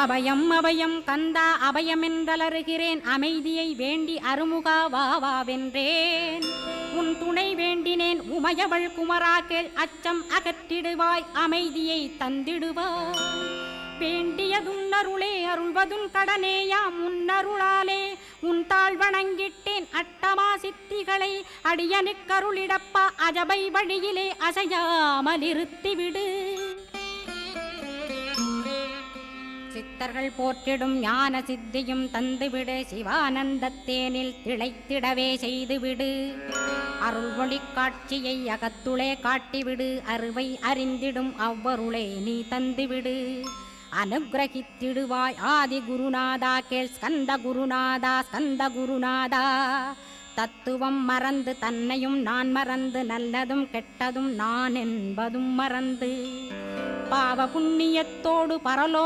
அபயம் அபயம் கந்தா அபயமென்றலறுகிறேன், அமைதியை வேண்டி அருமுகா வா வென்றேன். உன் துணை வேண்டினேன் உமையவள் குமரா கேள், அச்சம் அகற்றிடுவாய் அமைதியை தந்திடுவாய். வேண்டியதுன்னருளே அருள்வதும் கடனேயாம் உன்னருளாலே, உன் தாழ் வணங்கிட்டேன் அட்டமா சித்திகளை அடியனுக்கருளிடப்பா, அஜபை வழியிலே அசையாமல் இருத்திவிடு. சித்தர்கள் போற்றிடும் ஞான சித்தியும் தந்துவிடு, சிவானந்தத்தேனில் திளைத்திடவே செய்துவிடு. அருள் ஒளி காட்சியை அகத்துளே காட்டிவிடு, அருவை அறிந்திடும் அவ்வருளே நீ தந்துவிடு. அனுகிரகித்திடுவாய் ஆதி குருநாதா கேள், ஸ்கந்த குருநாதா ஸ்கந்த குருநாதா. தத்துவம் மறந்து தன்னையும் நான் மறந்து, நல்லதும் கெட்டதும் நான் என்பதும் மறந்து, பாவ புண்ணியத்தோடு பரலோக